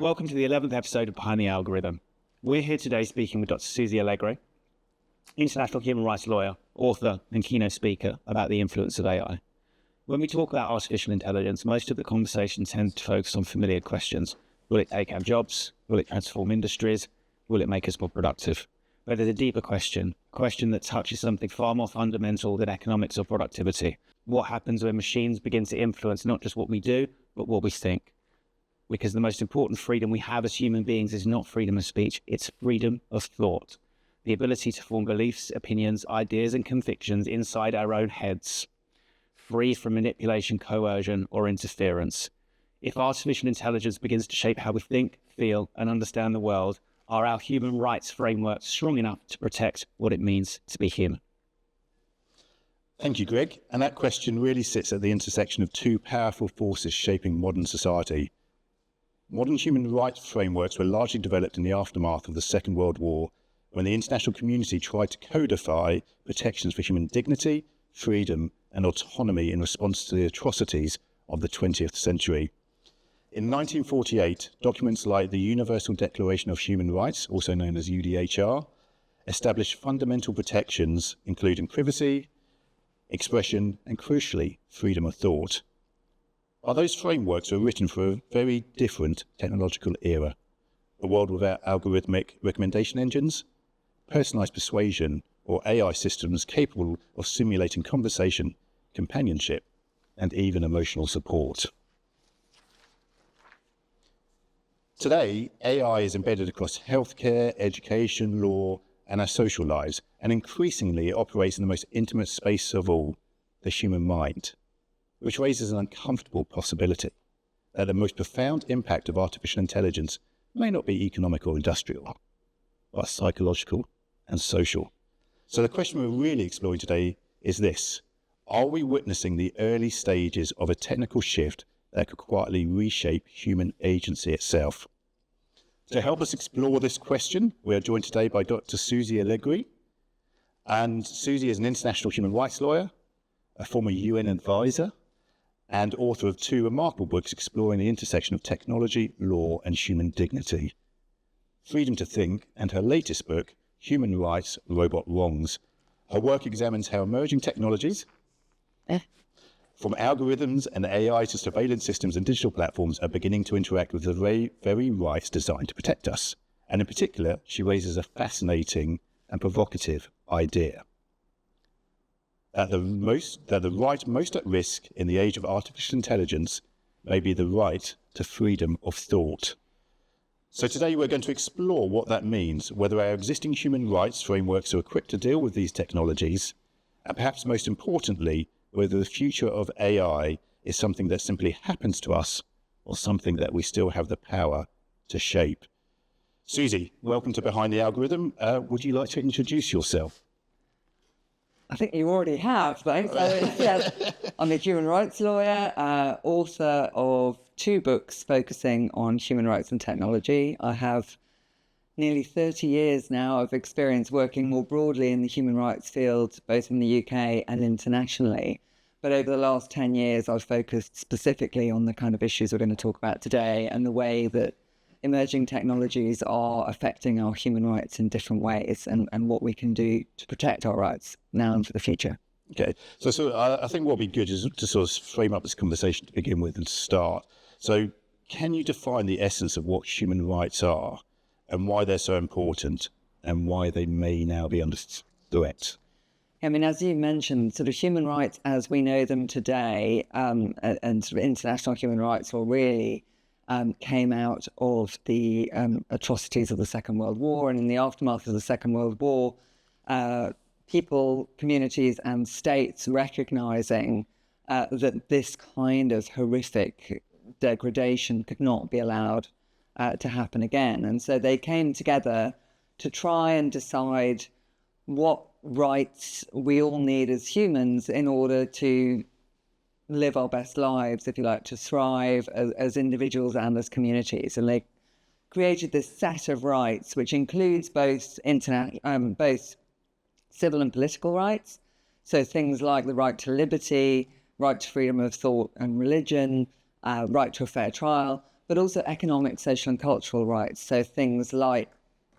Welcome to the 11th episode of Behind the Algorithm. We're here today speaking with Dr. Susie Alegre, international human rights lawyer, author, and keynote speaker about the influence of AI. When we talk about artificial intelligence, most of the conversation tends to focus on familiar questions. Will it take our jobs? Will it transform industries? Will it make us more productive? But there's a deeper question, a question that touches something far more fundamental than economics or productivity. What happens when machines begin to influence not just what we do, but what we think? Because the most important freedom we have as human beings is not freedom of speech, it's freedom of thought. The ability to form beliefs, opinions, ideas, and convictions inside our own heads, free from manipulation, coercion, or interference. If artificial intelligence begins to shape how we think, feel, and understand the world, are our human rights frameworks strong enough to protect what it means to be human? Thank you, Greg. And that question really sits at the intersection of two powerful forces shaping modern society. Modern human rights frameworks were largely developed in the aftermath of the Second World War, when the international community tried to codify protections for human dignity, freedom, and autonomy in response to the atrocities of the 20th century. In 1948, documents like the Universal Declaration of Human Rights, also known as UDHR, established fundamental protections, including privacy, expression, and crucially, freedom of thought. But those frameworks were written for a very different technological era, a world without algorithmic recommendation engines, personalised persuasion, or AI systems capable of simulating conversation, companionship, and even emotional support. Today, AI is embedded across healthcare, education, law, and our social lives, and increasingly it operates in the most intimate space of all, the human mind, which raises an uncomfortable possibility that the most profound impact of artificial intelligence may not be economic or industrial, but psychological and social. So the question we're really exploring today is this: are we witnessing the early stages of a technical shift that could quietly reshape human agency itself? To help us explore this question, we are joined today by Dr. Susie Alegre. And Susie is an international human rights lawyer, a former UN advisor, and author of two remarkable books exploring the intersection of technology, law, and human dignity. Freedom to Think, and her latest book, Human Rights, Robot Wrongs. Her work examines how emerging technologies, from algorithms and AI to surveillance systems and digital platforms, are beginning to interact with the very rights designed to protect us. And in particular, she raises a fascinating and provocative idea that the right most at risk in the age of artificial intelligence may be the right to freedom of thought. So today we're going to explore what that means, whether our existing human rights frameworks are equipped to deal with these technologies, and perhaps most importantly, whether the future of AI is something that simply happens to us or something that we still have the power to shape. Susie, welcome to Behind the Algorithm. Would you like to introduce yourself? I think you already have, though. So, yes, I'm a human rights lawyer, author of two books focusing on human rights and technology. I have nearly 30 years now of experience working more broadly in the human rights field, both in the UK and internationally. But over the last 10 years, I've focused specifically on the kind of issues we're going to talk about today and the way that emerging technologies are affecting our human rights in different ways and what we can do to protect our rights now and for the future. Okay, so I think what would be good is to sort of frame up this conversation to begin with and to start. So can you define the essence of what human rights are and why they're so important and why they may now be under threat? I mean, as you mentioned, sort of human rights as we know them today and sort of international human rights will really came out of the atrocities of the Second World War. And in the aftermath of the Second World War, people, communities and states recognizing that this kind of horrific degradation could not be allowed to happen again. And so they came together to try and decide what rights we all need as humans in order to live our best lives, if you like, to thrive as individuals and as communities. And they created this set of rights, which includes both civil and political rights. So things like the right to liberty, right to freedom of thought and religion, right to a fair trial, but also economic, social and cultural rights. So things like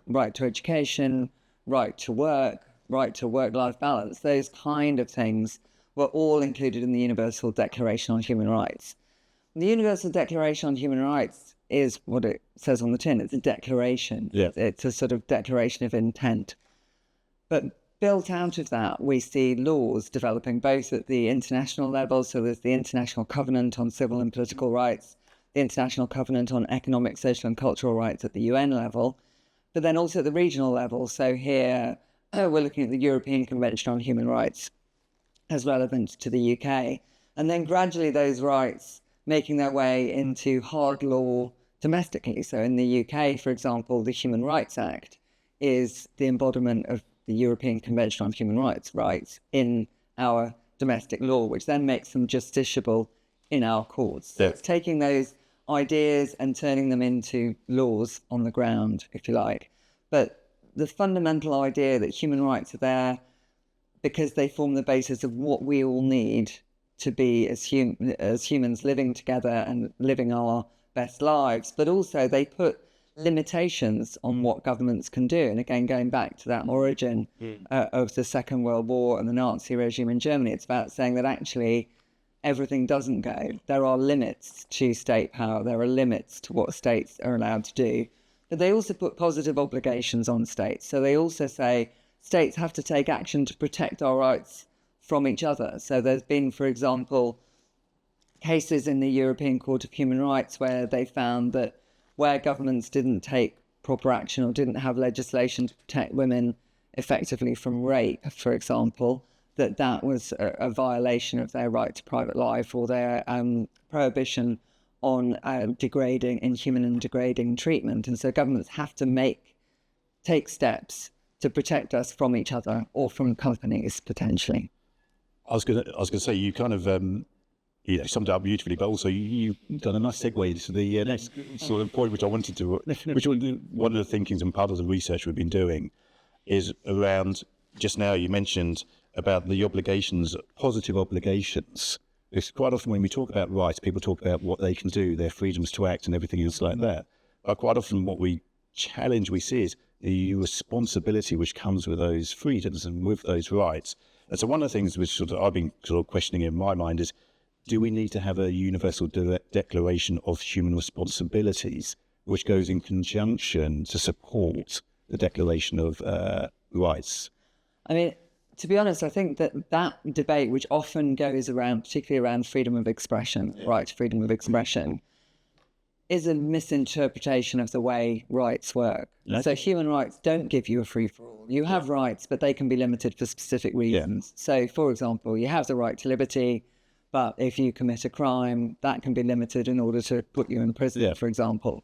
right to education, right to work-life balance, those kind of things were all included in the Universal Declaration on Human Rights. The Universal Declaration on Human Rights is what it says on the tin. It's a declaration. Yeah. It's a sort of declaration of intent. But built out of that, we see laws developing both at the international level. So there's the International Covenant on Civil and Political Rights, the International Covenant on Economic, Social and Cultural Rights at the UN level, but then also at the regional level. So here we're looking at the European Convention on Human Rights as relevant to the UK. And then gradually those rights making their way into hard law domestically. So in the UK, for example, the Human Rights Act is the embodiment of the European Convention on Human Rights in our domestic law, which then makes them justiciable in our courts. So it's taking those ideas and turning them into laws on the ground, if you like. But the fundamental idea that human rights are there because they form the basis of what we all need to be as humans living together and living our best lives, but also they put limitations on what governments can do. And again, going back to that origin of the Second World War and the Nazi regime in Germany, it's about saying that actually everything doesn't go. There are limits to state power. There are limits to what states are allowed to do. But they also put positive obligations on states. So they also say states have to take action to protect our rights from each other. So there's been, for example, cases in the European Court of Human Rights where they found that where governments didn't take proper action or didn't have legislation to protect women effectively from rape, for example, that was a violation of their right to private life or their prohibition on inhuman and degrading treatment. And so governments have to take steps to protect us from each other or from companies, potentially. I was gonna say, you kind of summed it up beautifully, but also you've done a nice segue to the next sort of point, which I wanted to, which one of the thinkings and part of the research we've been doing is around, just now you mentioned about the obligations, positive obligations. It's quite often when we talk about rights, people talk about what they can do, their freedoms to act and everything else like that. But quite often what we see is the responsibility which comes with those freedoms and with those rights. And so one of the things which I've been questioning in my mind is, do we need to have a universal declaration of human responsibilities, which goes in conjunction to support the Declaration of Rights? I mean, to be honest, I think that debate, which often goes around, particularly around freedom of expression, right to freedom of expression, is a misinterpretation of the way rights work. Okay. So human rights don't give you a free-for-all. You have rights, but they can be limited for specific reasons. Yeah. So, for example, you have the right to liberty, but if you commit a crime, that can be limited in order to put you in prison, for example.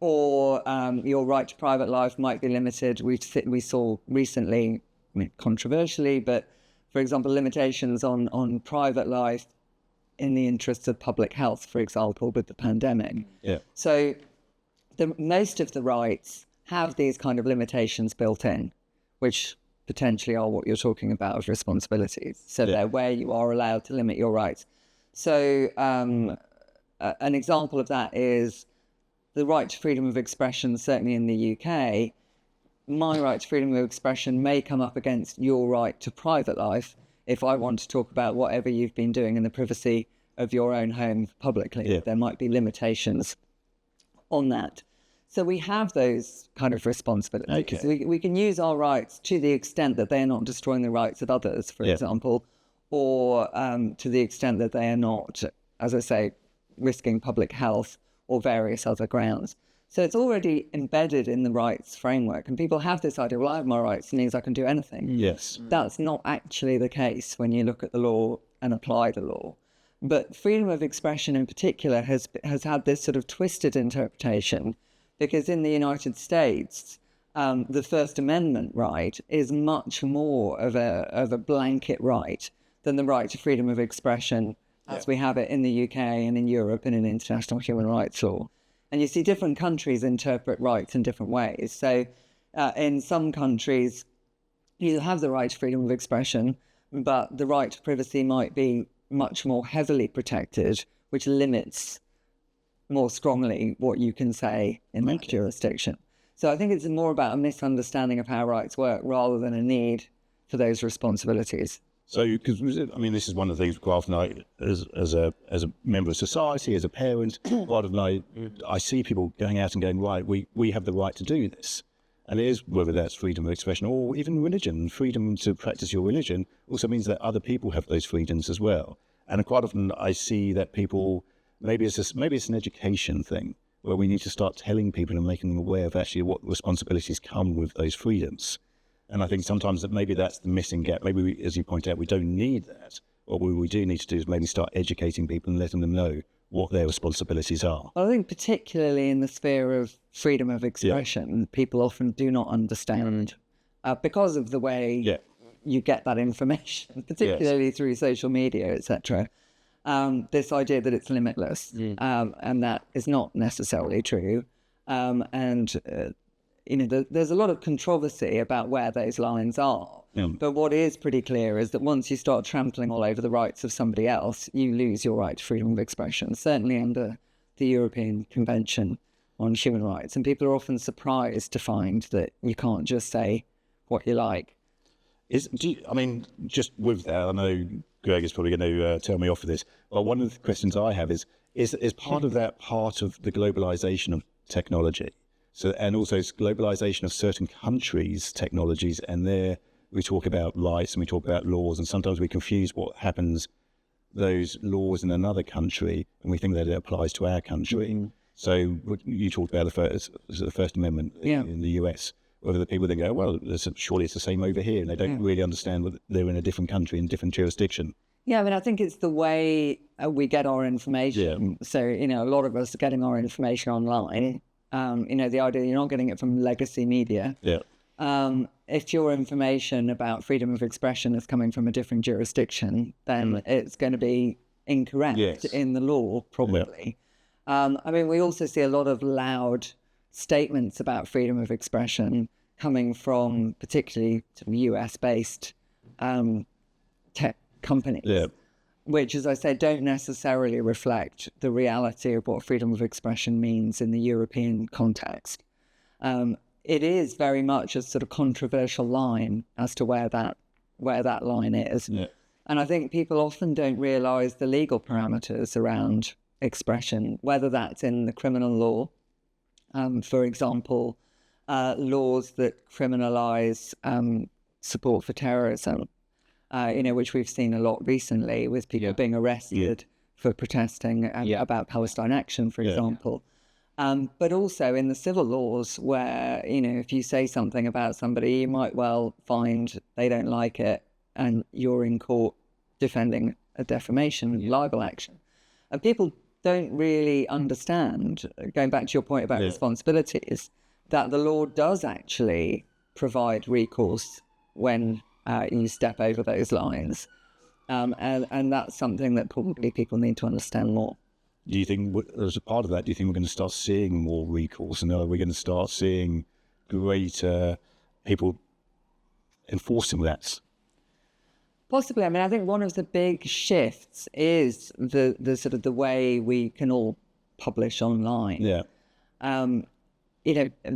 Or your right to private life might be limited. We saw recently, controversially, but for example, limitations on private life in the interests of public health, for example, with the pandemic. Yeah. So most of the rights have these kind of limitations built in, which potentially are what you're talking about as responsibilities. So they're where you are allowed to limit your rights. So an example of that is the right to freedom of expression, certainly in the UK. My right to freedom of expression may come up against your right to private life if I want to talk about whatever you've been doing in the privacy of your own home publicly. Yeah. There might be limitations on that. So we have those kind of responsibilities. Okay. So we can use our rights to the extent that they are not destroying the rights of others, for example, or to the extent that they are not, as I say, risking public health or various other grounds. So it's already embedded in the rights framework. And people have this idea, well, I have my rights, it means I can do anything. Yes. That's not actually the case when you look at the law and apply the law. But freedom of expression in particular has had this sort of twisted interpretation, because in the United States, the First Amendment right is much more of a blanket right than the right to freedom of expression as we have it in the UK and in Europe and in international human rights law. And you see different countries interpret rights in different ways. So in some countries, you have the right to freedom of expression, but the right to privacy might be much more heavily protected, which limits more strongly what you can say in that jurisdiction. So I think it's more about a misunderstanding of how rights work rather than a need for those responsibilities. So, because I mean, this is one of the things quite often as a member of society, as a parent, quite often I see people going out and going, right, we have the right to do this. And it is, whether that's freedom of expression or even religion. Freedom to practice your religion also means that other people have those freedoms as well. And quite often I see that people, maybe it's an education thing, where we need to start telling people and making them aware of actually what responsibilities come with those freedoms. And I think sometimes that maybe that's the missing gap. Maybe, as you point out, we don't need that. What we do need to do is maybe start educating people and letting them know what their responsibilities are. Well, I think particularly in the sphere of freedom of expression, people often do not understand because of the way you get that information, particularly through social media, etc. This idea that it's limitless, and that is not necessarily true. There's a lot of controversy about where those lines are. But what is pretty clear is that once you start trampling all over the rights of somebody else, you lose your right to freedom of expression, certainly under the European Convention on Human Rights. And people are often surprised to find that you can't just say what you like. Just with that, I know Greg is probably going to tell me off for this, but one of the questions I have is part of that part of the globalization of technology? So, and also it's globalization of certain countries' technologies, and we talk about rights and we talk about laws, and sometimes we confuse what happens, those laws in another country, and we think that it applies to our country. So you talked about the First Amendment in the US, whether the people then go, well, surely it's the same over here, and they don't really understand that they're in a different country, in different jurisdiction. Yeah, I think it's the way we get our information. Yeah. So, a lot of us are getting our information online. The idea you're not getting it from legacy media. Yeah. If your information about freedom of expression is coming from a different jurisdiction, then it's going to be incorrect in the law, probably. Yeah. We also see a lot of loud statements about freedom of expression coming from particularly US-based tech companies, which, as I said, don't necessarily reflect the reality of what freedom of expression means in the European context. It is very much a sort of controversial line as to where that line is. Yeah. And I think people often don't realise the legal parameters around expression, whether that's in the criminal law, for example, laws that criminalise support for terrorism, which we've seen a lot recently with people being arrested for protesting about Palestine Action, for example. But also in the civil laws where, if you say something about somebody, you might well find they don't like it and you're in court defending a defamation libel action. And people don't really understand, going back to your point about responsibilities, that the law does actually provide recourse when you step over those lines. And that's something that probably people need to understand more. Do you think, as a part of that, do you think we're going to start seeing more recourse? And are we going to start seeing greater people enforcing that? Possibly. I think one of the big shifts is the sort of the way we can all publish online. Yeah.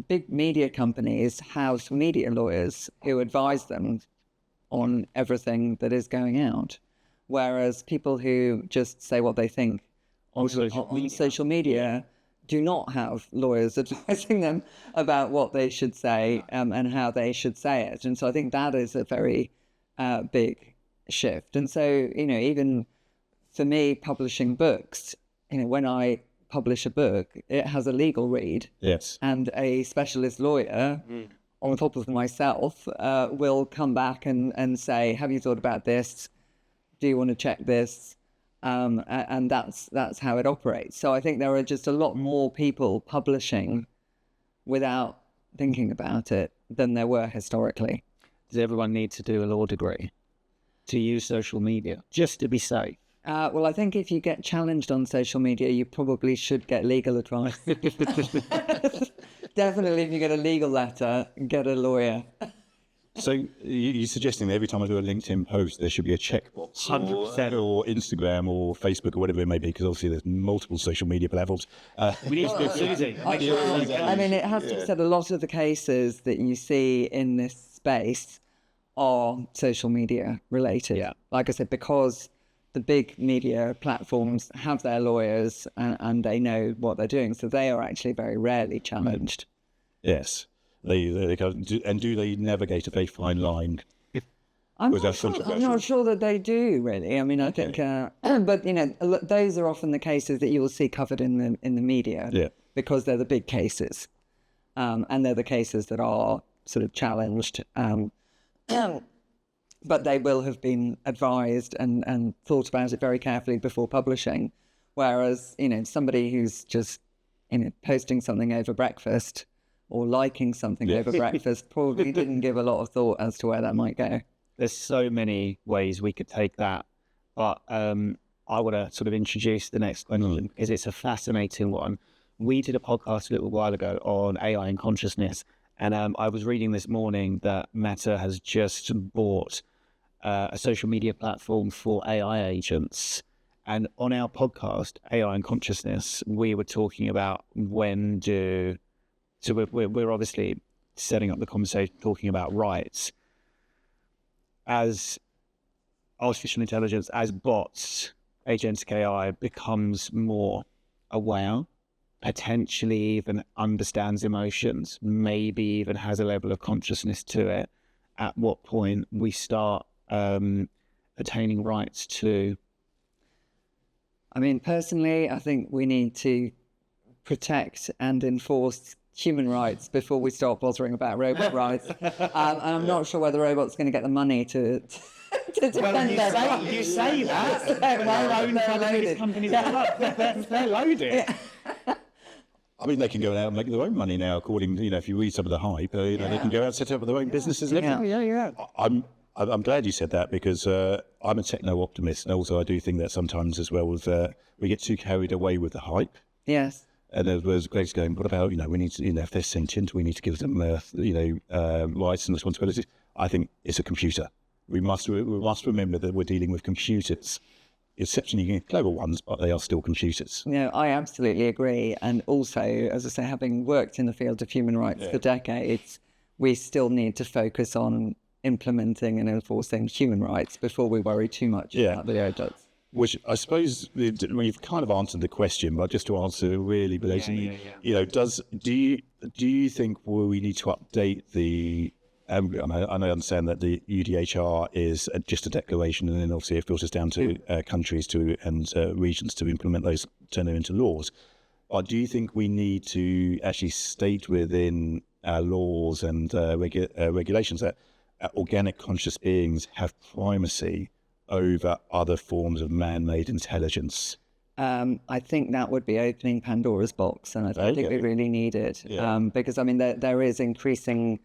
Big media companies have media lawyers who advise them on everything that is going out, whereas people who just say what they think on social media do not have lawyers advising them about what they should say and how they should say it. And so I think that is a very big shift. And so, even for me, publishing books, when I publish a book, it has a legal read. Yes. And a specialist lawyer on top of myself will come back and say, have you thought about this? Do you want to check this? And that's how it operates. So I think there are just a lot more people publishing without thinking about it than there were historically. Does everyone need to do a law degree to use social media just to be safe? Well, I think if you get challenged on social media, you probably should get legal advice. Definitely, if you get a legal letter, get a lawyer. So you're suggesting that every time I do a LinkedIn post, there should be a checkbox, 100%. or Instagram or Facebook or whatever it may be, because obviously there's multiple social media platforms. We need to do Susie. I mean, it has to be said, a lot of the cases that you see in this space are social media related. Yeah. Like I said, because the big media platforms have their lawyers and they know what they're doing, so they are actually very rarely challenged. Yes. They do they navigate a very fine line? I'm Was not, that sure, I'm controversial? not sure that they do really. I mean, I think, but you know, those are often the cases that you will see covered in the media, Yeah. because they're the big cases, and they're the cases that are sort of challenged. But they will have been advised and thought about it very carefully before publishing. Whereas, you know, somebody who's just, you know, posting something over breakfast or liking something over breakfast probably didn't give a lot of thought as to where that might go. There's so many ways we could take that, but I want to sort of introduce the next question because it's a fascinating one. We did a podcast a little while ago on AI and consciousness, and I was reading this morning that Meta has just bought a social media platform for AI agents. And on our podcast, AI and Consciousness, we were talking about so we're obviously setting up the conversation, talking about rights. As artificial intelligence, as bots, agentic AI becomes more aware, potentially even understands emotions, maybe even has a level of consciousness to it, at what point we start attaining rights to... I mean, personally, I think we need to protect and enforce human rights before we start bothering about robot rights. And I'm not sure whether robots are going to get the money to defend their rights. You say that. They're loaded. I mean, they can go out and make their own money now, according to, if you read some of the hype, they can go out and set up their own businesses and everything. Yeah. I'm glad you said that, because I'm a techno-optimist, and also I do think that sometimes as well we get too carried away with the hype. Yes. And there's Greg's going, what about, we need to, if they're sentient, we need to give them, rights and responsibilities. I think it's a computer. We must remember that we're dealing with computers, exceptionally clever ones, but they are still computers. No, I absolutely agree. And also, as I say, having worked in the field of human rights for decades, we still need to focus on implementing and enforcing human rights before we worry too much about the robots. Which I suppose you've kind of answered the question, but just to answer really blatantly, do you think we need to update the? I understand that the UDHR is just a declaration, and then obviously it filters down to countries and regions to implement those, turn them into laws. But do you think we need to actually state within our laws and regulations that organic conscious beings have primacy over other forms of man-made intelligence? I think that would be opening Pandora's box, and I don't think we really need it. Because, I mean, there is increasing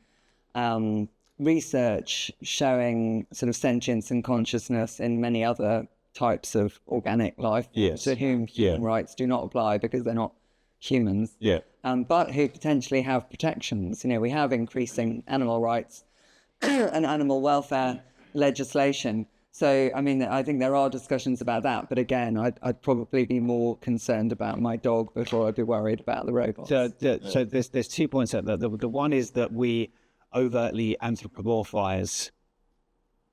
research showing sort of sentience and consciousness in many other types of organic life to whom human rights do not apply because they're not humans, but who potentially have protections. We have increasing animal rights and animal welfare legislation. So, I mean, I think there are discussions about that. But again, I'd probably be more concerned about my dog before I'd be worried about the robots. So there's 2 points at that. The one is that we overtly anthropomorphize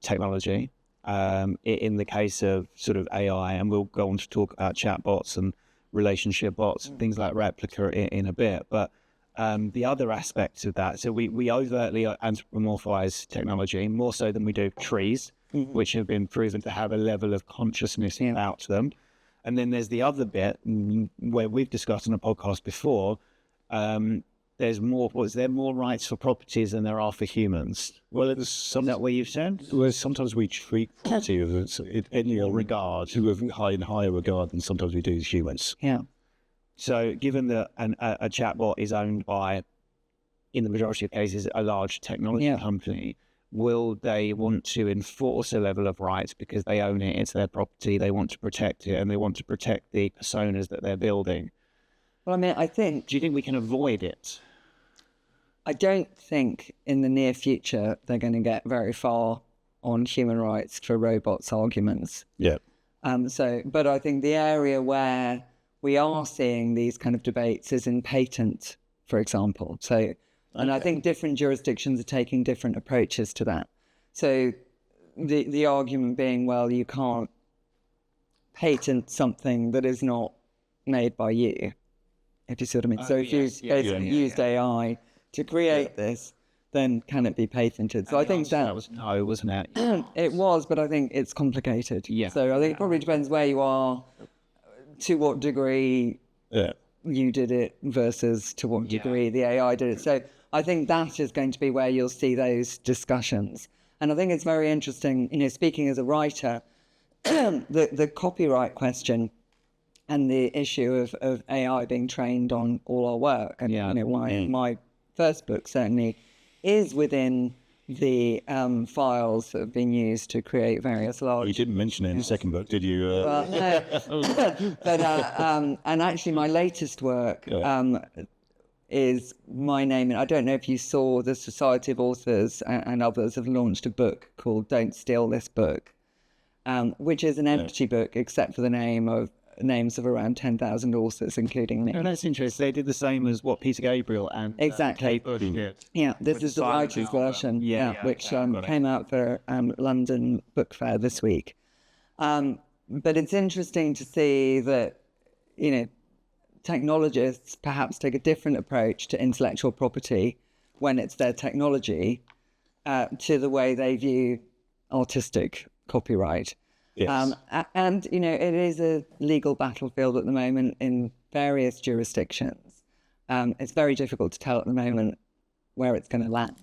technology in the case of sort of AI. And we'll go on to talk about chatbots and relationship bots, things like Replica in a bit. But the other aspects of that, so we overtly anthropomorphize technology more so than we do trees, which have been proven to have a level of consciousness about them. And then there's the other bit where we've discussed on a podcast before, there's more rights for properties than there are for humans. Well, Is that what you've said? Well, sometimes we treat property in regard to a higher regard than sometimes we do as humans. Yeah. So given that a chatbot is owned by, in the majority of cases, a large technology company, will they want to enforce a level of rights because they own it, it's their property, they want to protect it, and they want to protect the personas that they're building? Well, I mean, I think... Do you think we can avoid it? I don't think in the near future they're going to get very far on human rights for robots arguments. Yeah. But I think the area where we are seeing these kind of debates is in patent, for example. And I think different jurisdictions are taking different approaches to that. So the argument being, well, you can't patent something that is not made by you, if you see what I mean. So if you basically used AI to create this, then can it be patented? So I think that was no, wasn't it? it was, but I think it's complicated. Yeah. So I think it probably depends where you are, to what degree you did it versus to what degree the AI did it. So I think that is going to be where you'll see those discussions. And I think it's very interesting, speaking as a writer, the copyright question and the issue of AI being trained on all our work. And my first book certainly is within the files that have been used to create various large... You didn't mention it in the second book, did you? Well, no. But, and actually my latest work is my name. And I don't know if you saw the Society of Authors and others have launched a book called Don't Steal This Book, which is an empty book except for the names of around 10,000 authors, including me. Oh, that's interesting. They did the same as what Peter Gabriel and exactly. Kate Bush did. Yeah, this is the writer's version, which came out for London Book Fair this week. But it's interesting to see that, technologists perhaps take a different approach to intellectual property when it's their technology to the way they view artistic copyright. Yes. And, it is a legal battlefield at the moment in various jurisdictions. It's very difficult to tell at the moment where it's going to land.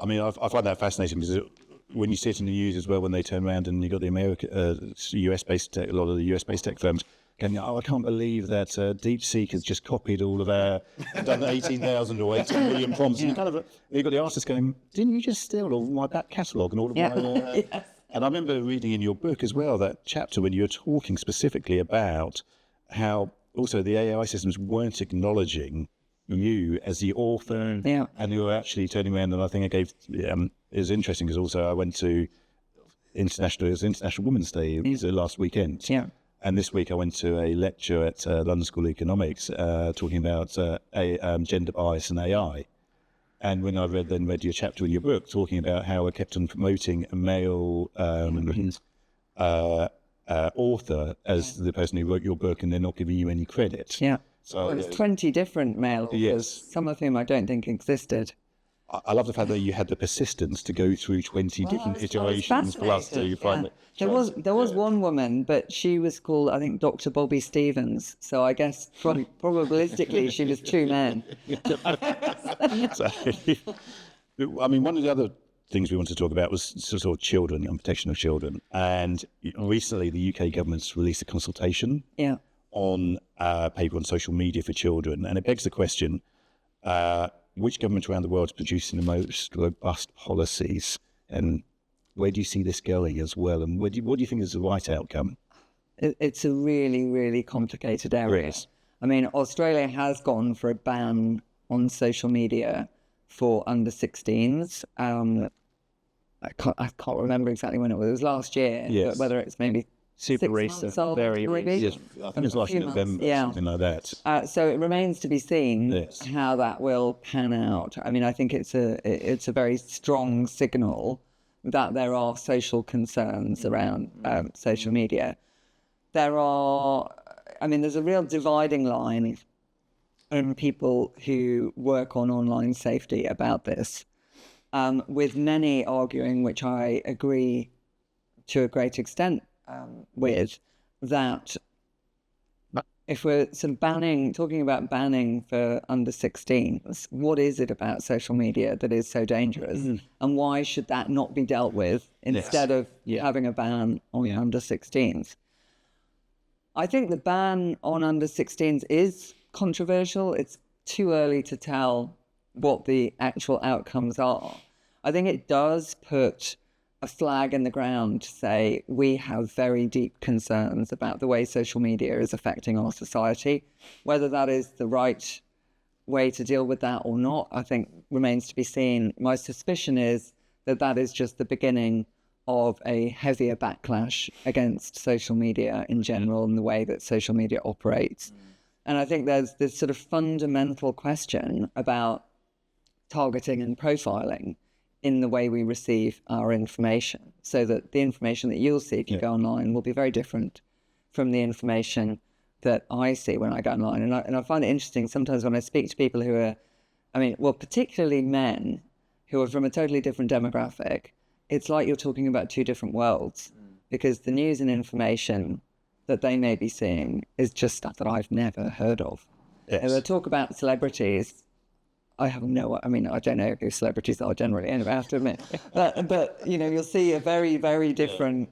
I mean, I find that fascinating because when you see it in the news as well, when they turn around and you've got the US-based tech, a lot of the US-based tech firms going, I can't believe that DeepSeek has just copied all of our, done 18,000 or 18 million prompts. And you've got the artists going, didn't you just steal all my back catalogue and all of my... Yes. And I remember reading in your book as well, that chapter when you were talking specifically about how also the AI systems weren't acknowledging you as the author, and you were actually turning around. And I think I gave, it was interesting because also I went to International Women's Day last weekend. Yeah. And this week I went to a lecture at London School of Economics talking about gender bias and AI. And when I read your chapter in your book talking about how I kept on promoting a male author as the person who wrote your book and they're not giving you any credit. Yeah. So there's 20 different male authors, some of whom I don't think existed. I love the fact that you had the persistence to go through 20 different iterations for us to find it. There was one woman, but she was called, I think, Dr. Bobby Stevens. So I guess probabilistically she was two men. So, I mean, one of the other things we wanted to talk about was sort of children and protection of children. And recently the UK government's released a consultation on a paper on social media for children. And it begs the question, which government around the world is producing the most robust policies, and where do you see this going as well? And what do you think is the right outcome? It's a really, really complicated area. Yes. I mean, Australia has gone for a ban on social media for under 16s. I can't remember exactly when it was. It was last year. Yes. But whether it's maybe Super recent, very recent. Yes, I think it's last November, something like that. So it remains to be seen how that will pan out. I mean, I think it's a very strong signal that there are social concerns around social media. There's a real dividing line in people who work on online safety about this, with many arguing, which I agree to a great extent with, that if we're sort of talking about banning for under 16s, what is it about social media that is so dangerous? And why should that not be dealt with instead of having a ban on under 16s? I think the ban on under 16s is controversial. It's too early to tell what the actual outcomes are. I think it does put a flag in the ground to say we have very deep concerns about the way social media is affecting our society, whether that is the right way to deal with that or not, I think remains to be seen. My suspicion is that that is just the beginning of a heavier backlash against social media in general and the way that social media operates. And I think there's this sort of fundamental question about targeting and profiling in the way we receive our information, so that the information that you'll see if you go online will be very different from the information that I see when I go online. And I find it interesting sometimes when I speak to people who are, particularly men who are from a totally different demographic, it's like you're talking about two different worlds, because the news and information that they may be seeing is just stuff that I've never heard of. Yes. And they talk about celebrities. I don't know who celebrities are generally, anyway, I have to admit. But you'll see a very, very different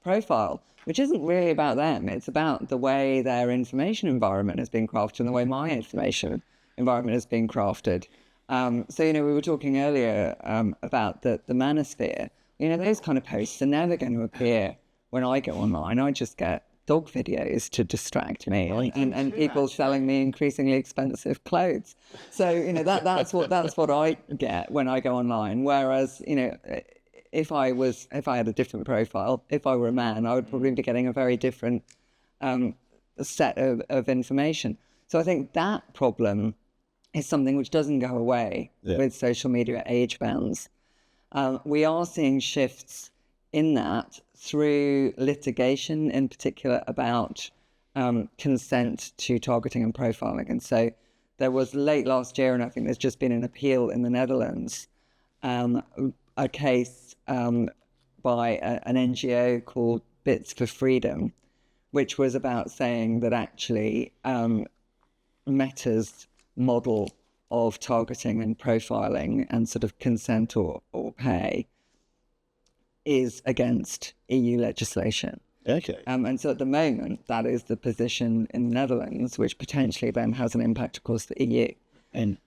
profile, which isn't really about them. It's about the way their information environment has been crafted and the way my information environment has been crafted. We were talking earlier about the manosphere. Those kind of posts are never going to appear when I go online. I just get dog videos to distract me, and people selling me increasingly expensive clothes. So that's what I get when I go online. Whereas if I had a different profile, if I were a man, I would probably be getting a very different set of information. So I think that problem is something which doesn't go away with social media age bands. We are seeing shifts in that through litigation, in particular about consent to targeting and profiling. And so there was late last year, and I think there's just been an appeal in the Netherlands, a case by an NGO called Bits for Freedom, which was about saying that actually Meta's model of targeting and profiling and sort of consent or pay is against EU legislation. Okay. And so at the moment, that is the position in the Netherlands, which potentially then has an impact across the EU. And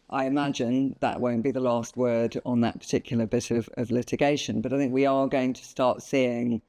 I imagine that won't be the last word on that particular bit of litigation, but I think we are going to start seeing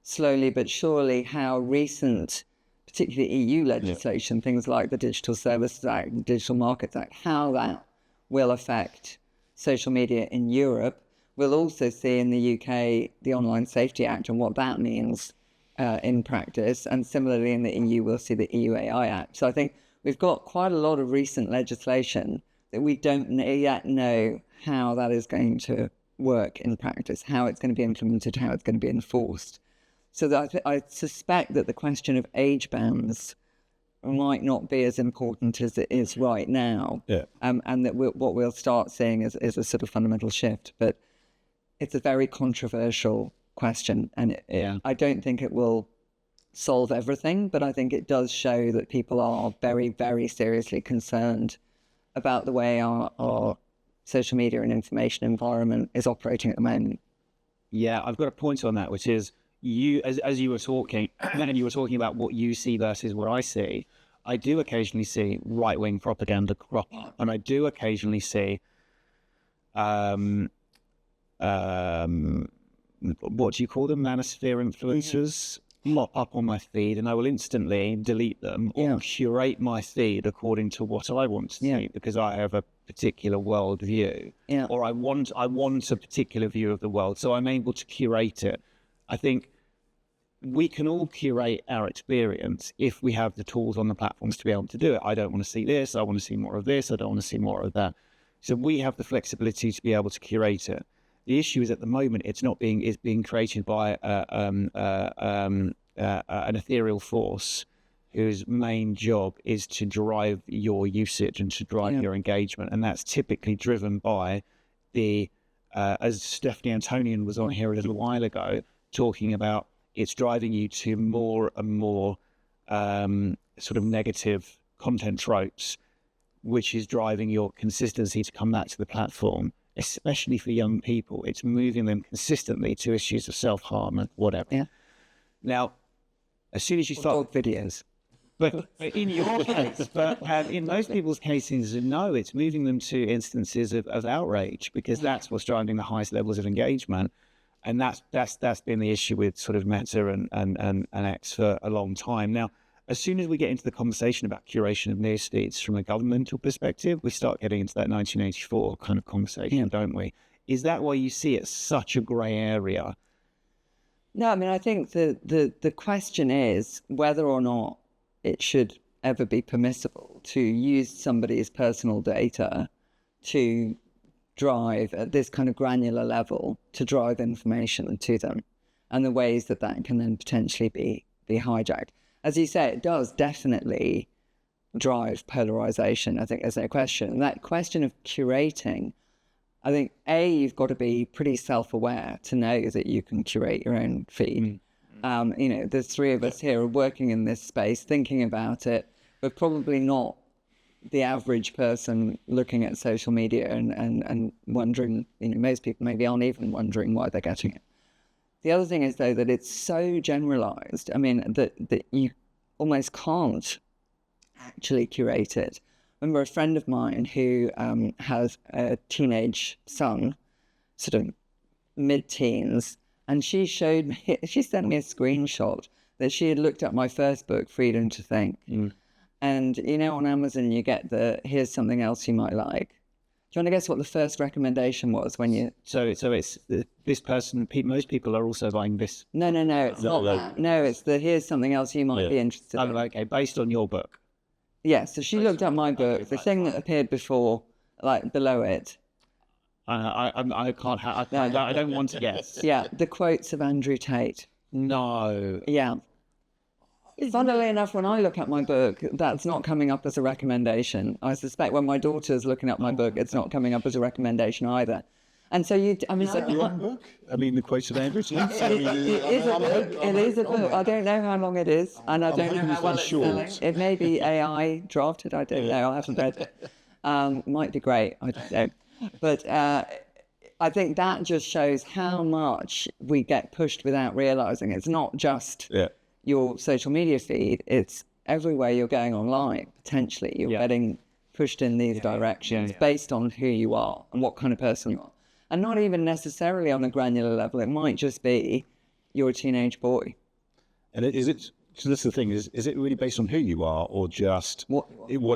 slowly but surely how recent, particularly EU legislation, things like the Digital Services Act and Digital Markets Act, how that will affect social media in Europe. We'll also see in the UK the Online Safety Act and what that means in practice. And similarly in the EU, we'll see the EU AI Act. So I think we've got quite a lot of recent legislation that we don't yet know how that is going to work in practice, how it's going to be implemented, how it's going to be enforced. So that I suspect that the question of age bands might not be as important as it is right now. And that what we'll start seeing is a sort of fundamental shift. But it's a very controversial question, and I don't think it will solve everything, but I think it does show that people are very, very seriously concerned about the way our social media and information environment is operating at the moment. Yeah, I've got a point on that, which is as you were talking, and you were talking about what you see versus what I see. I do occasionally see right-wing propaganda crop up, and I do occasionally see what do you call them, manosphere influencers mop up on my feed, and I will instantly delete them or curate my feed according to what I want to see, because I have a particular world view, or I want a particular view of the world, so I'm able to curate it. I think we can all curate our experience if we have the tools on the platforms to be able to do it. I don't want to see this, I want to see more of this, I don't want to see more of that. So we have the flexibility to be able to curate it. The issue is at the moment it's being created by an ethereal force whose main job is to drive your usage and to drive your engagement, and that's typically driven by the as Stephanie Antonian was on here a little while ago talking about, it's driving you to more and more sort of negative content tropes, which is driving your consistency to come back to the platform. Especially for young people, it's moving them consistently to issues of self-harm and whatever. Now, as soon as you start videos, but in your case, but in most people's cases, no, it's moving them to instances of outrage, because that's what's driving the highest levels of engagement, and that's been the issue with sort of Meta and X for a long time now. As soon as we get into the conversation about curation of newsfeeds from a governmental perspective, we start getting into that 1984 kind of conversation, don't we? Is that why you see it such a grey area? No, I mean, I think the question is whether or not it should ever be permissible to use somebody's personal data to drive at this kind of granular level, to drive information to them, and the ways that that can then potentially be hijacked. As you say, it does definitely drive polarization. I think there's no question. And that question of curating, I think, you've got to be pretty self-aware to know that you can curate your own feed. There's three of us here are working in this space, thinking about it, but probably not the average person looking at social media and wondering, most people maybe aren't even wondering why they're getting it. The other thing is, though, that it's so generalized, that you almost can't actually curate it. I remember a friend of mine who has a teenage son, sort of mid-teens, and she sent me a screenshot that she had looked at my first book, Freedom to Think. And, on Amazon, you get here's something else you might like. Do you want to guess what the first recommendation was when you... So it's this person, most people are also buying this. No, it's not that. No, it's here's something else you might be interested in. Okay, based on your book. Yeah, so she looked at my book, the thing that appeared before, like below it. I can't I don't want to guess. Yeah, the quotes of Andrew Tate. No. Yeah. Funnily enough, when I look at my book, that's not coming up as a recommendation. I suspect when my daughter's looking at my book, it's not coming up as a recommendation either. And so Is that your own book? The quotes of Andrew Tate? It is a book. I don't know how long it is, and I don't know how well it's selling. It may be AI drafted. I don't know. I haven't read it. Might be great. I don't know. But I think that just shows how much we get pushed without realizing. It's not just your social media feed. It's everywhere you're going online. Potentially, you're getting pushed in these directions based on who you are and what kind of person you are. And not even necessarily on a granular level. It might just be you're a teenage boy. And is it? So that's the thing. Is it really based on who you are, or just what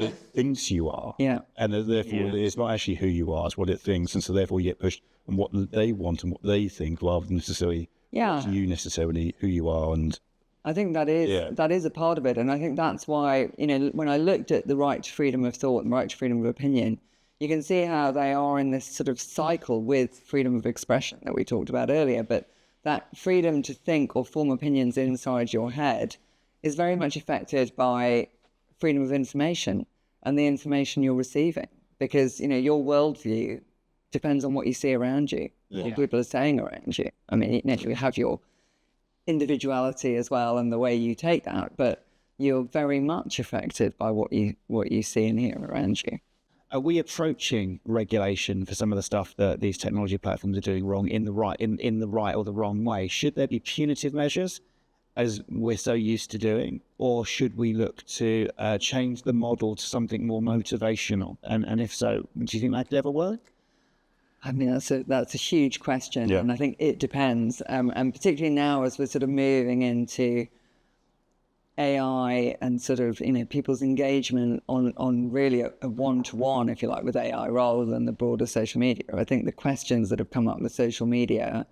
it thinks you are? Yeah. And therefore, it's not actually who you are; it's what it thinks, and so therefore you get pushed on what they want and what they think, rather than necessarily what you necessarily who you are. And I think that is a part of it, and I think that's why when I looked at the right to freedom of thought and right to freedom of opinion, you can see how they are in this sort of cycle with freedom of expression that we talked about earlier. But that freedom to think or form opinions inside your head is very much affected by freedom of information and the information you're receiving. Because, your worldview depends on what you see around you, what people are saying around you. I mean, you have your individuality as well and the way you take that, but you're very much affected by what you see and hear around you. Are we approaching regulation for some of the stuff that these technology platforms are doing wrong in the right or the wrong way? Should there be punitive measures, as we're so used to doing, or should we look to change the model to something more motivational? And if so, do you think that could ever work? I mean, that's a huge question, and I think it depends. And particularly now, as we're sort of moving into AI and sort of, people's engagement on really a one-to-one, if you like, with AI rather than the broader social media. I think the questions that have come up with social media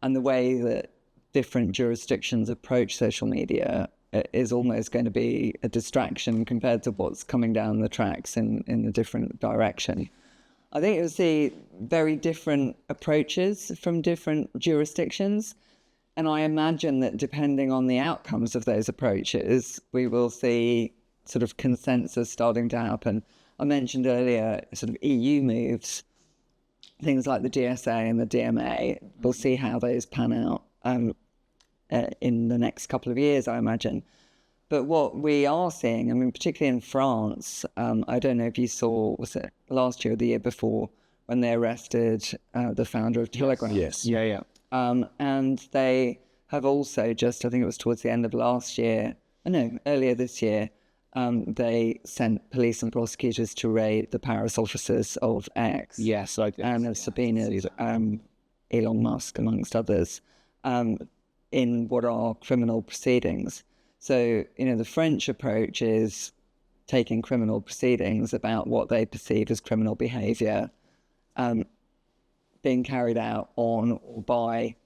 and the way that different jurisdictions approach social media is almost going to be a distraction compared to what's coming down the tracks in a different direction. I think you'll see very different approaches from different jurisdictions. And I imagine that depending on the outcomes of those approaches, we will see sort of consensus starting to happen. I mentioned earlier sort of EU moves, things like the DSA and the DMA. We'll see how those pan out in the next couple of years, I imagine. But what we are seeing, I mean, particularly in France, I don't know if you saw, was it last year or the year before, when they arrested the founder of Telegram? Yes. Yeah. And they have also just, I think it was towards the end of earlier this year, they sent police and prosecutors to raid the Paris offices of X. Yes, I did. And have subpoenaed Elon Musk, amongst others, in what are criminal proceedings. So, the French approach is taking criminal proceedings about what they perceive as criminal behaviour being carried out on or by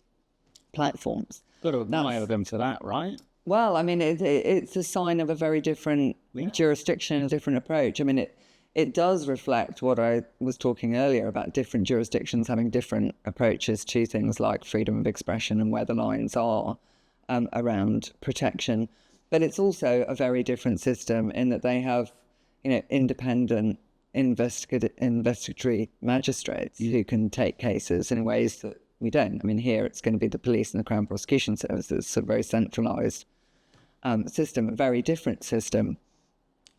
platforms. Got to admire them to that, right? Well, I mean, it's a sign of a very different jurisdiction, a different approach. I mean, it does reflect what I was talking earlier about different jurisdictions having different approaches to things like freedom of expression and where the lines are around protection. But it's also a very different system in that they have, independent investigatory magistrates who can take cases in ways that we don't. I mean, here it's going to be the police and the Crown Prosecution Service. It's a very centralised system, a very different system,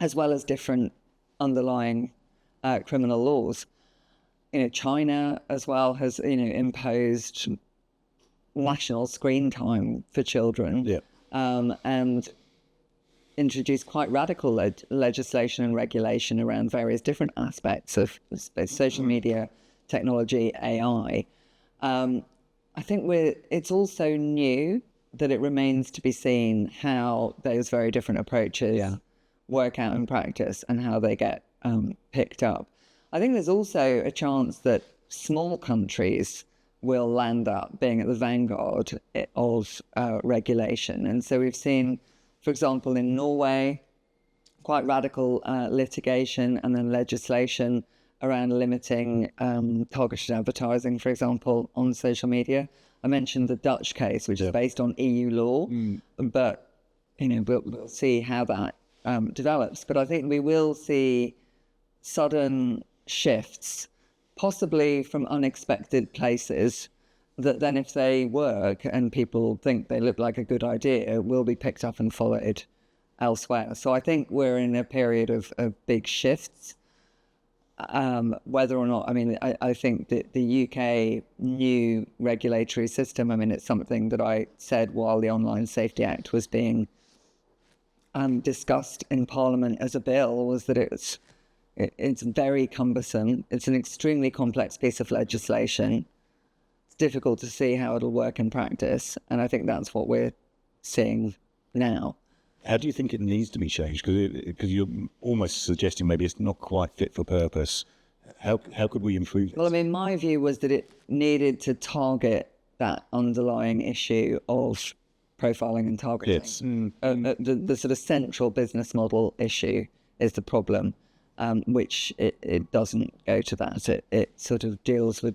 as well as different underlying criminal laws. China as well has, imposed national screen time for children, and introduced quite radical legislation and regulation around various different aspects of social media, technology, AI. I think it's also new that it remains to be seen how those very different approaches work out in practice and how they get picked up. I think there's also a chance that small countries will land up being at the vanguard of regulation. And so we've seen, for example, in Norway, quite radical litigation and then legislation around limiting targeted advertising, for example, on social media. I mentioned the Dutch case, which is based on EU law, but we'll see how that develops. But I think we will see sudden shifts, possibly from unexpected places, that then if they work and people think they look like a good idea, will be picked up and followed elsewhere. So I think we're in a period of big shifts. Whether or not, I think that the UK new regulatory system, it's something that I said while the Online Safety Act was being discussed in Parliament as a bill, was that it's very cumbersome. It's an extremely complex piece of legislation. It's difficult to see how it'll work in practice. And I think that's what we're seeing now. How do you think it needs to be changed? Because you're almost suggesting maybe it's not quite fit for purpose. How could we improve it? Well, my view was that it needed to target that underlying issue of profiling and targeting. Yes. The sort of central business model issue is the problem, which it doesn't go to that. It sort of deals with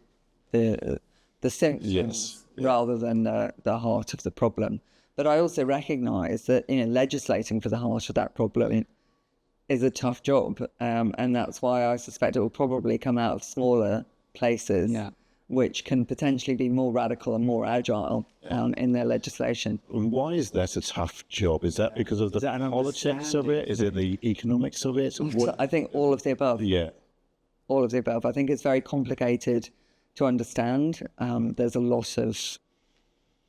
the symptoms rather than the heart of the problem. But I also recognise that legislating for the heart of that problem is a tough job, and that's why I suspect it will probably come out of smaller places, which can potentially be more radical and more agile in their legislation. Why is that a tough job? Is that because of the politics of it? Is it the economics of it? I think all of the above. Yeah. All of the above. I think it's very complicated to understand. There's a lot of sort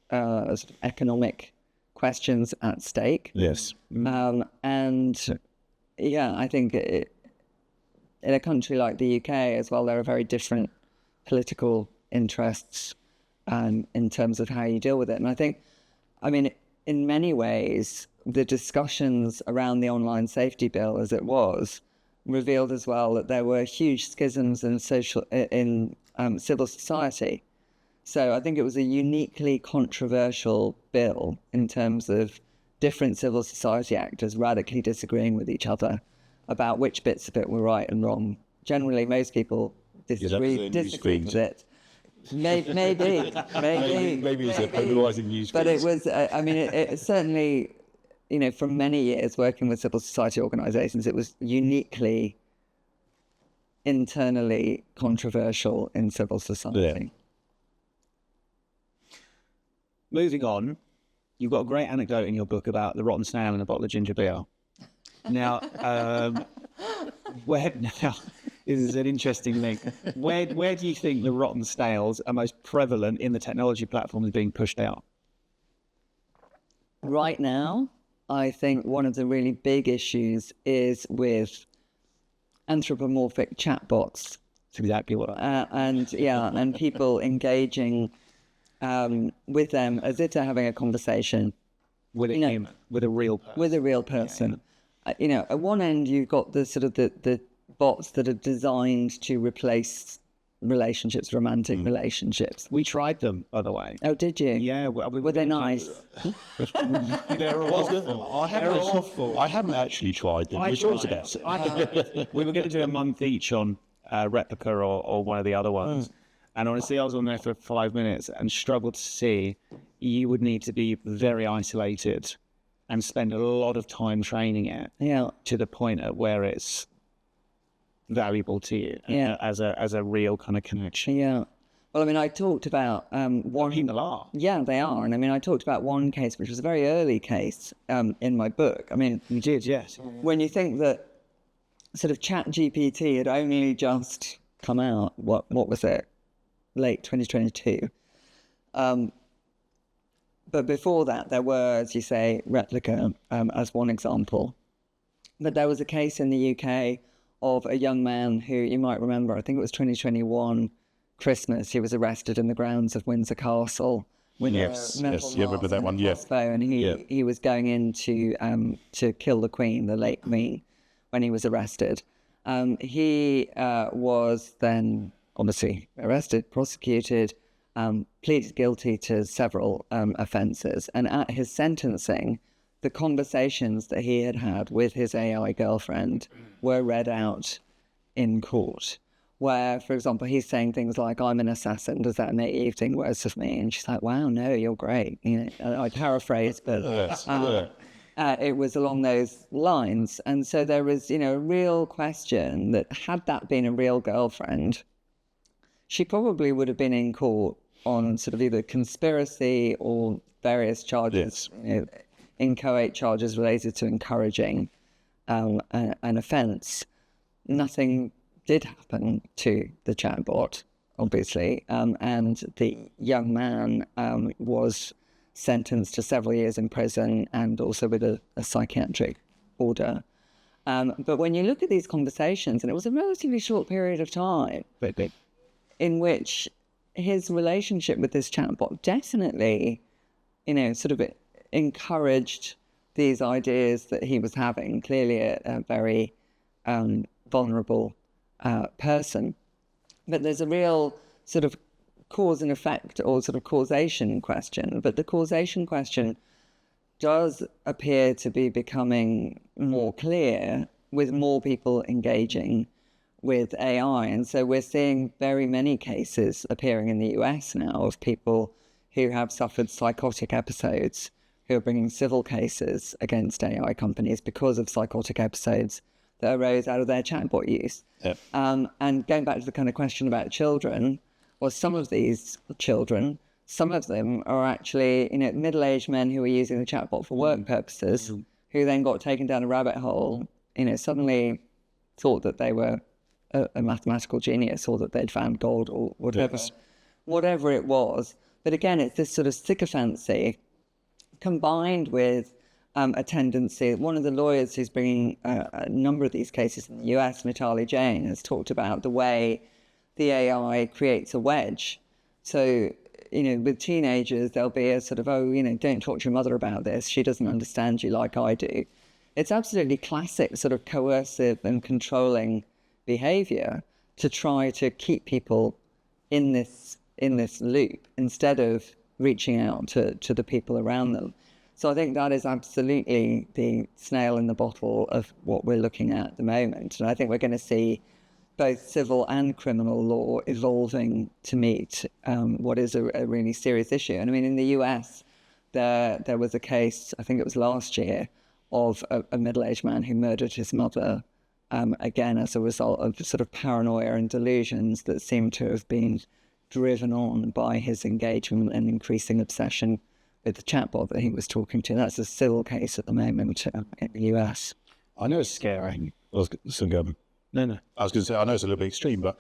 of economic questions at stake. Yes. I think in a country like the UK as well, there are very different political interests in terms of how you deal with it. And I think, in many ways, the discussions around the online safety bill as it was revealed as well that there were huge schisms in civil society. So I think it was a uniquely controversial bill in terms of different civil society actors radically disagreeing with each other about which bits of it were right and wrong. Generally, most people disagree with it. Maybe it's a polarising news. But it was, it certainly, for many years working with civil society organisations, it was uniquely internally controversial in civil society. Yeah. Moving on, you've got a great anecdote in your book about the rotten snail and a bottle of ginger beer. Now, this is an interesting link. Where do you think the rotten snails are most prevalent in the technology platforms being pushed out? Right now, I think one of the really big issues is with anthropomorphic chatbots. That's exactly what and people engaging with them as if they're having a conversation with a human, with a real person. With a real person. At one end, you've got the sort of the bots that are designed to replace relationships, romantic relationships. We tried them, by the way. Oh, did you? Yeah. Were they nice? They're awful. I haven't actually tried them. Which one's the best? We were going to do a month each on Replica or one of the other ones. And honestly, I was on there for 5 minutes and struggled to see you would need to be very isolated and spend a lot of time training it to the point at where it's valuable to you as a real kind of connection. Yeah. Well, I mean, I talked about one... People are. Yeah, they are. And I mean, I talked about one case, which was a very early case in my book. I mean... You did, yes. When you think that sort of ChatGPT had only just come out, what was it? Late 2022. But before that, there were, as you say, Replica as one example. But there was a case in the UK of a young man who, you might remember, I think it was 2021 Christmas, he was arrested in the grounds of Windsor Castle. Yes, I remember that one, And he was going in to kill the Queen, the late Queen, when he was arrested. He was then obviously arrested, prosecuted, pleaded guilty to several offences. And at his sentencing, the conversations that he had had with his AI girlfriend were read out in court, where, for example, he's saying things like, "I'm an assassin, does that make you think worse of me?" And she's like, "Wow, no, you're great." I paraphrase, but it was along those lines. And so there was, a real question that had that been a real girlfriend, she probably would have been in court on sort of either conspiracy or various charges, inchoate charges related to encouraging an offence. Nothing did happen to the chatbot, obviously, and the young man was sentenced to several years in prison and also with a psychiatric order. But when you look at these conversations, and it was a relatively short period of time, in which his relationship with this chatbot definitely, sort of encouraged these ideas that he was having, clearly a very vulnerable person. But there's a real sort of cause and effect or sort of causation question. But the causation question does appear to be becoming more clear with more people engaging with AI. And so we're seeing very many cases appearing in the US now of people who have suffered psychotic episodes who are bringing civil cases against AI companies because of psychotic episodes that arose out of their chatbot use. Yep. And going back to the kind of question about children, well, some of these children, some of them are actually, middle-aged men who are using the chatbot for work purposes, who then got taken down a rabbit hole, suddenly thought that they were a mathematical genius or that they'd found gold or whatever it was. But again, it's this sort of sycophancy combined with a tendency. One of the lawyers who's bringing a number of these cases in the US, Mitali Jain, has talked about the way the AI creates a wedge. So, with teenagers, there'll be a sort of, don't talk to your mother about this. She doesn't understand you like I do. It's absolutely classic sort of coercive and controlling behavior to try to keep people in this loop instead of reaching out to the people around them. So I think that is absolutely the snail in the bottle of what we're looking at the moment. And I think we're going to see both civil and criminal law evolving to meet what is a really serious issue. And I mean, in the US, there was a case, I think it was last year, of a middle-aged man who murdered his mother, again, as a result of sort of paranoia and delusions that seemed to have been driven on by his engagement and increasing obsession with the chatbot that he was talking to. That's a civil case at the moment in the US. I know it's scary. No. I was going to say, I know it's a little bit extreme, but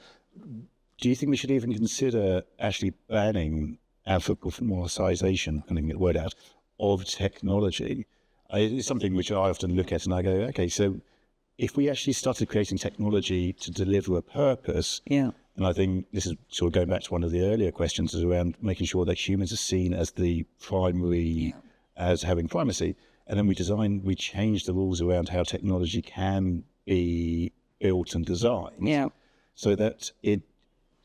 do you think we should even consider actually banning anthropomorphization, I think the word out, of technology? It's something which I often look at and I go, okay, so if we actually started creating technology to deliver a purpose, and I think this is sort of going back to one of the earlier questions, is around making sure that humans are seen as the primary as having primacy, and then we changed the rules around how technology can be built and designed, so that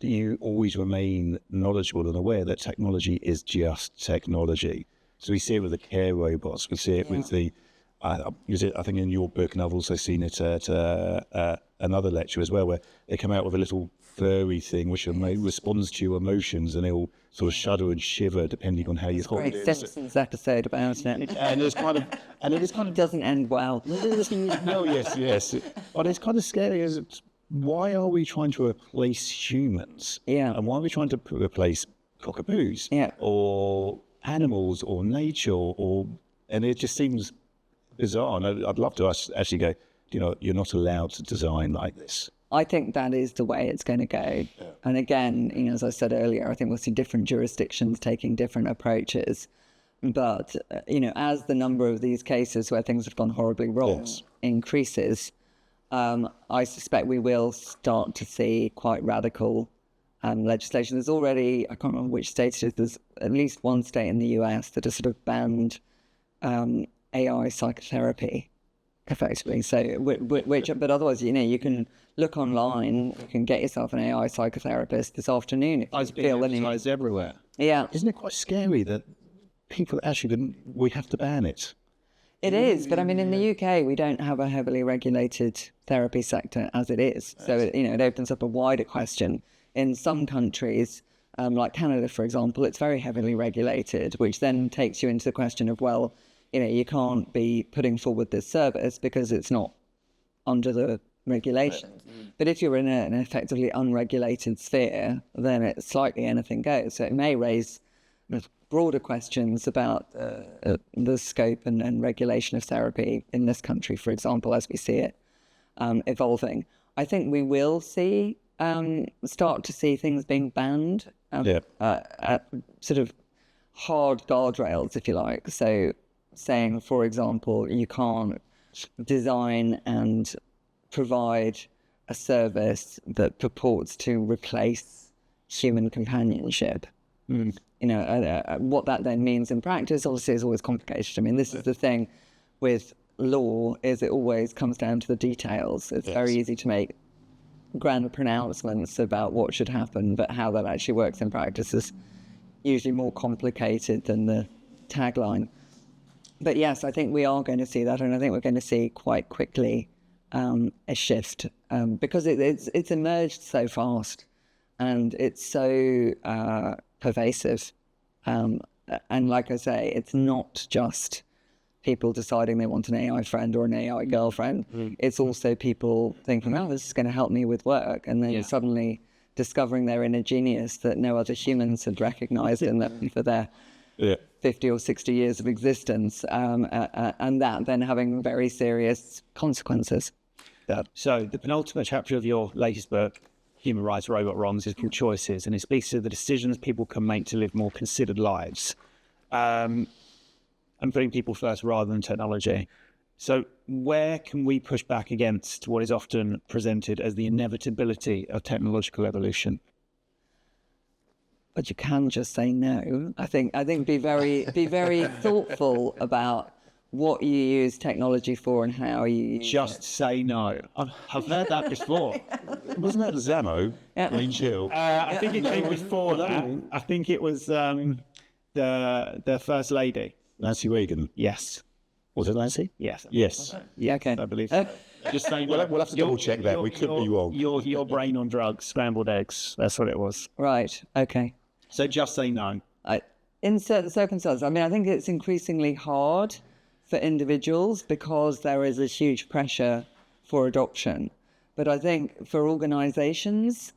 you always remain knowledgeable and aware that technology is just technology. So we see it with the care robots, we see it with the, I think in your book, and I've also seen it at another lecture as well, where they come out with a little furry thing which responds to your emotions, and it'll sort of shudder and shiver depending on how you hold it. Simpsons episode about it. And it's kind of, Doesn't end well. no, yes. But it's kind of scary. Why are we trying to replace humans? Yeah. And why are we trying to replace cockapoos? Yeah. Or animals or nature and it just seems bizarre. And I'd love to actually go, you're not allowed to design like this. I think that is the way it's going to go. Yeah. And again, as I said earlier, I think we'll see different jurisdictions taking different approaches. But, as the number of these cases where things have gone horribly wrong increases, I suspect we will start to see quite radical legislation. There's already, I can't remember which state it is, there's at least one state in the US that has sort of banned AI psychotherapy, effectively. So, but otherwise, you can look online, you can get yourself an AI psychotherapist this afternoon if you feel any. It's everywhere. Yeah. Isn't it quite scary that people actually we have to ban it? It is, but I mean, in the UK, we don't have a heavily regulated therapy sector as it is. So, it opens up a wider question. In some countries, like Canada, for example, it's very heavily regulated, which then takes you into the question of, well, you can't be putting forward this service because it's not under the regulations. But if you're in an effectively unregulated sphere, then it's slightly anything goes. So it may raise broader questions about the scope and regulation of therapy in this country, for example, as we see it evolving. I think we will start to see things being banned at sort of hard guardrails, if you like. So saying, for example, you can't design and provide a service that purports to replace human companionship. What that then means in practice obviously is always complicated. I mean, this is the thing with law, is it always comes down to the details. It's very easy to make grand pronouncements about what should happen, but how that actually works in practice is usually more complicated than the tagline. But yes, I think we are going to see that, and I think we're going to see quite quickly a shift because it's emerged so fast and it's so pervasive. And like I say, it's not just people deciding they want an AI friend or an AI girlfriend. It's also people thinking, this is going to help me with work. And then suddenly discovering their inner genius that no other humans had recognized in them for their 50 or 60 years of existence. And that then having very serious consequences. So the penultimate chapter of your latest book, Human Rights, Robot Wrongs, is called Choices, and it speaks to the decisions people can make to live more considered lives. And putting people first rather than technology. So where can we push back against what is often presented as the inevitability of technological evolution? But you can just say no. I think be very thoughtful about what you use technology for and how you use just say no. I've heard that before. Wasn't that Zamo? Green Chill. I think it came before that. I think it was the First Lady. Nancy Reagan. Yes. Was it Nancy? Yes. Yes. Yeah, okay. I believe so. Just saying. We'll have to double check that. We could be wrong. Your brain on drugs, scrambled eggs. That's what it was. Right. Okay. So just say no. In certain circumstances, I mean, I think it's increasingly hard for individuals because there is a huge pressure for adoption. But I think for organizations,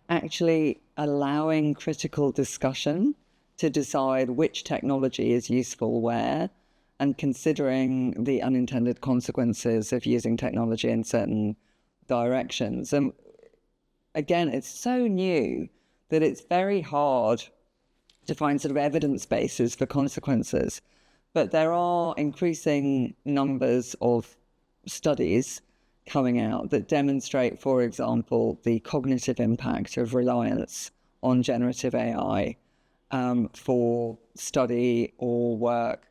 actually allowing critical discussion to decide which technology is useful where, and considering the unintended consequences of using technology in certain directions. And again, it's so new that it's very hard to find sort of evidence bases for consequences. But there are increasing numbers of studies coming out that demonstrate, for example, the cognitive impact of reliance on generative AI for study or work.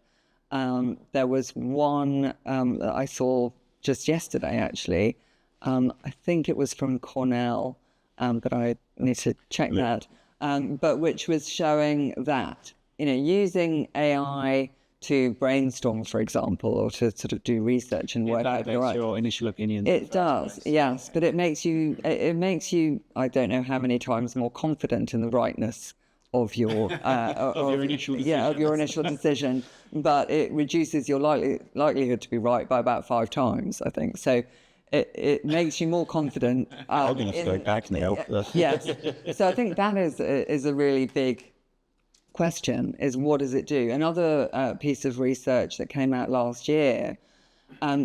There was one that I saw just yesterday, actually. I think it was from Cornell, but I need to check that. But which was showing that, using AI to brainstorm, for example, or to sort of do research and work out your initial opinions. It does, yes, but it makes you, I don't know how many times more confident in the rightness of your your initial decision. of your initial decision, but it reduces your likelihood to be right by about 5 times, I think. So it makes you more confident. I'm going to go back now. Yes. So I think that is a really big question, is what does it do? Another piece of research that came out last year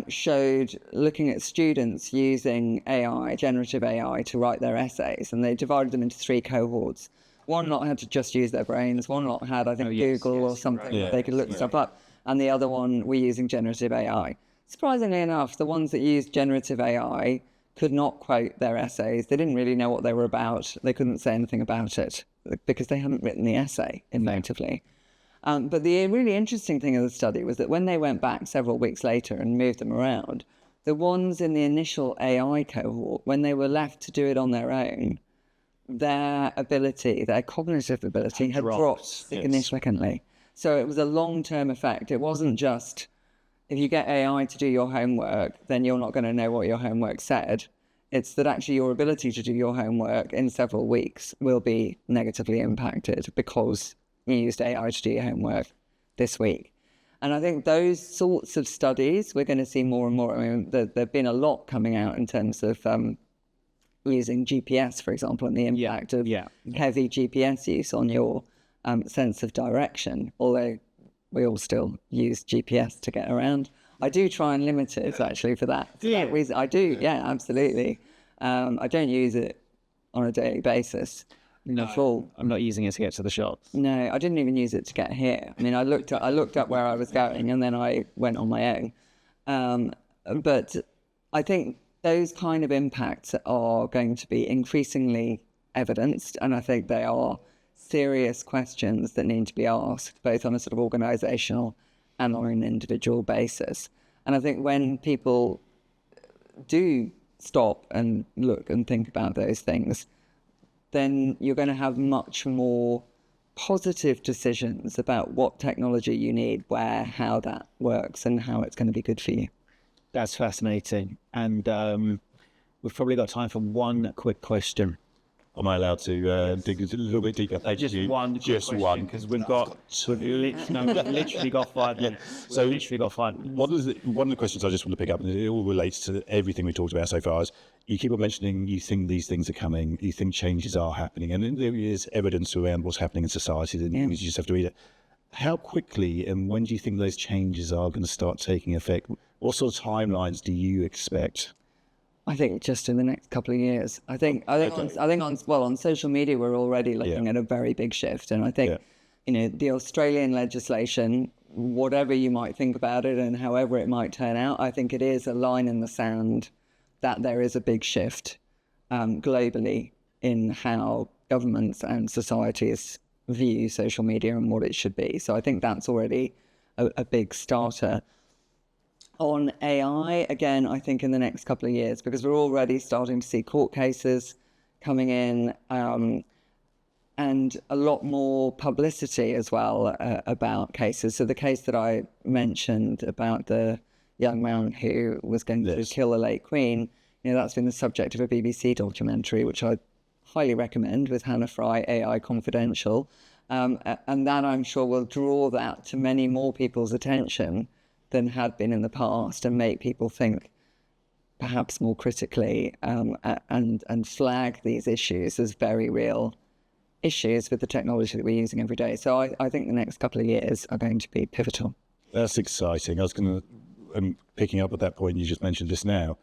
showed, looking at students using AI, generative AI, to write their essays, and they divided them into 3 cohorts. One lot had to just use their brains, one lot had, I think, Google or something, right. They could look stuff up, and the other one were using generative AI. Surprisingly enough, the ones that used generative AI could not quote their essays. They didn't really know what they were about. They couldn't say anything about it because they hadn't written the essay, effectively. But the really interesting thing of the study was that when they went back several weeks later and moved them around, the ones in the initial AI cohort, when they were left to do it on their own, their cognitive ability had dropped significantly. So it was a long-term effect. It wasn't just, if you get AI to do your homework, then you're not going to know what your homework said. It's that actually your ability to do your homework in several weeks will be negatively impacted because you used AI to do your homework this week. And I think those sorts of studies we're going to see more and more. I mean, there have been a lot coming out in terms of using GPS, for example, and the impact of heavy GPS use on your sense of direction, although we all still use GPS to get around. I do try and limit it, actually, for that reason. I do, yeah, absolutely. I don't use it on a daily basis. No, at all. I'm not using it to get to the shops. No, I didn't even use it to get here. I mean, I looked up where I was going, and then I went on my own. But I think those kind of impacts are going to be increasingly evidenced, and I think they are serious questions that need to be asked, both on a sort of organisational and on an individual basis. And I think when people do stop and look and think about those things, then you're going to have much more positive decisions about what technology you need, where, how that works, and how it's going to be good for you. That's fascinating. And we've probably got time for one quick question. Am I allowed to dig a little bit deeper? Just one, because we've literally got 5 minutes. So literally got 5 minutes. One of the questions I just want to pick up, and it all relates to everything we talked about so far, is you keep on mentioning you think these things are coming, you think changes are happening, and there is evidence around what's happening in society, and you just have to read it. How quickly and when do you think those changes are going to start taking effect? What sort of timelines do you expect? I think just in the next couple of years. I think on social media we're already looking at a very big shift, and I think the Australian legislation, whatever you might think about it and however it might turn out, I think it is a line in the sand that there is a big shift globally in how governments and societies view social media and what it should be. So I think that's already a big starter. On AI, again, I think in the next couple of years, because we're already starting to see court cases coming in and a lot more publicity as well about cases. So the case that I mentioned about the young man who was going to kill the late Queen, that's been the subject of a BBC documentary, which I highly recommend, with Hannah Fry, AI Confidential. And that, I'm sure, will draw that to many more people's attention than had been in the past, and make people think perhaps more critically and flag these issues as very real issues with the technology that we're using every day. So I think the next couple of years are going to be pivotal. That's exciting. I was going to, picking up at that point, you just mentioned this now,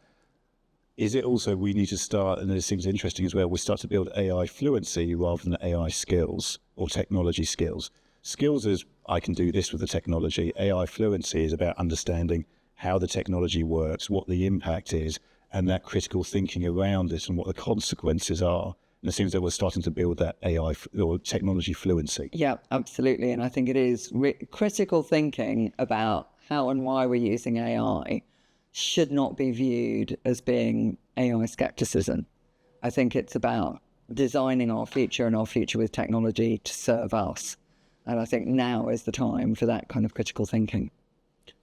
is it also we need to start, and it seems interesting as well, we start to build AI fluency rather than AI skills or technology skills. Skills is, I can do this with the technology. AI fluency is about understanding how the technology works, what the impact is, and that critical thinking around it and what the consequences are. And it seems that we're starting to build that AI or technology fluency. Yeah, absolutely. And I think it is critical thinking about how and why we're using AI should not be viewed as being AI skepticism. I think it's about designing our future and our future with technology to serve us. And I think now is the time for that kind of critical thinking.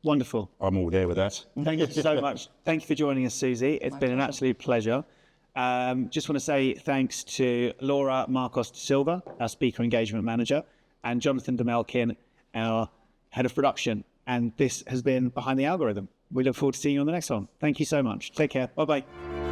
Wonderful. I'm all there with that. Thank you so much. Thank you for joining us, Susie. It's been an absolute pleasure. Just want to say thanks to Laura Marcos de Silva, our Speaker Engagement Manager, and Jonathan Demelkin, our Head of Production. And this has been Behind the Algorithm. We look forward to seeing you on the next one. Thank you so much. Take care. Bye-bye.